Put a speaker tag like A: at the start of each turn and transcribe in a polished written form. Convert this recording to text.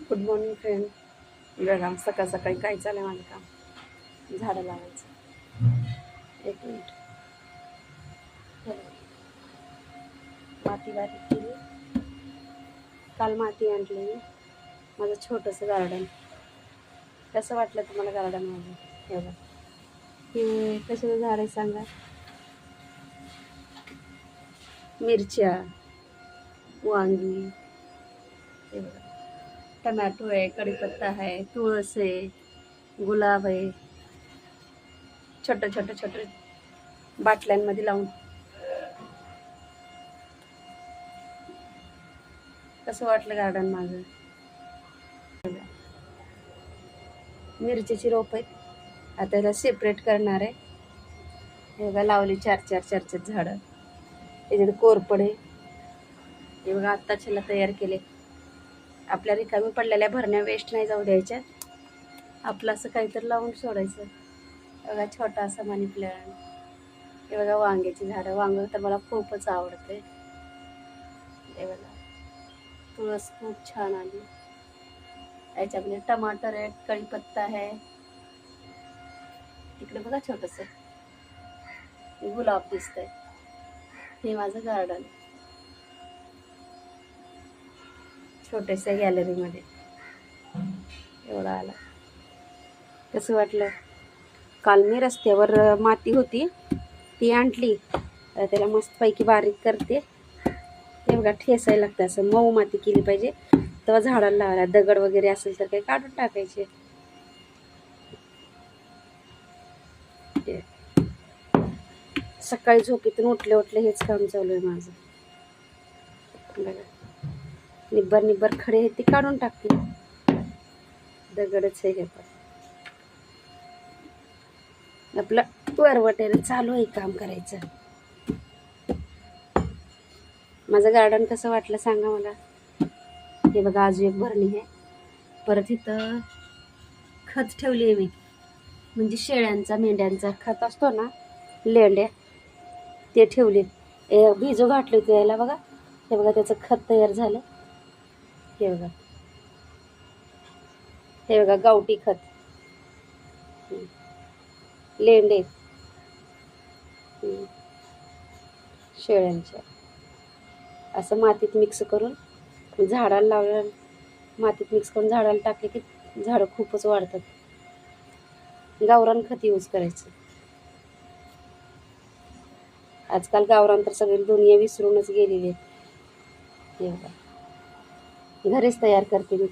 A: Good morning friend. बघा सकाळ सकाळी काय चालू आहे माझं काम. झाडं लावायचं. एक मिनिट. माती बारीक केली. काल माती आणली मी. माझं छोटंसं गार्डन. कसं वाटलं तुम्हाला गार्डन माझं? हे बघा, हे कशाचं झाड आहे सांगा. मिरच्या, वांगी, हे बघा, टमॅटो आहे, कढीपत्ता आहे, तुळस आहे, गुलाब आहे. छोटं छोटं छोटं बाटल्यांमध्ये लावून. कसं वाटलं गार्डन माझं? मिरचीची रोप आहेत. आता त्याला सेपरेट करणार आहे. हे बघा लावली चार चार चार चार झाडं. त्याच्यात कोरपडे हे बघा आत्ताच्याला तयार केले. आपल्या रिकामी पडलेल्या भरण्या वेस्ट नाही जाऊ द्यायच्या. आपलं असं काहीतरी लावून सोडायचं. बघा छोटा असा मनी प्लांट. हे बघा वांग्याची झाडं. वांग तर मला खूपच आवडते. हे बघा तुळस खूप छान आली. याच्यामध्ये टमाटर आहे, कढीपत्ता आहे. तिकडे बघा छोटस गुलाब दिसतंय. हे माझं गार्डन छोट्याशा गॅलरीमध्ये एवढा आला. कसं वाटलं? काल मी रस्त्यावर माती होती ती आणली. त्याला मस्तपैकी बारीक करते. हे बघा ठेसायला लागतं. असं मऊ माती केली पाहिजे तेव्हा झाडाला लावायला. दगड वगैरे असेल तर काही काढून टाकायचे. सकाळी झोपेतून उठले हेच काम चालू आहे माझं. बघा निब्बर निब्बर खडे आहेत ते काढून टाकते. दगडच आहे. हे पण आपलं वरवटेला चालू आहे काम करायचं. माझं गार्डन कसं वाटलं सांगा मला. हे बघा अजून एक भरणी आहे. परत इथं खत ठेवली आहे मी. म्हणजे शेळ्यांचा मेंढ्यांचा खत असतो ना, लेंड्या, ते ठेवले. भिजू घातले होते यायला बघा. हे बघा त्याचं खत तयार झालं. हे बघा, हे बघा गावठी खत. लेंडे शेळ्यांच्या असं मातीत मिक्स करून झाडाला लावलं. मातीत मिक्स करून झाडाला टाकले की झाडं खूपच वाढतात. गावरान खत यूज करायचं. आजकाल गावरान तर सगळी दुनिया विसरूनच गेलेली आहे. घरीच तयार करते मी.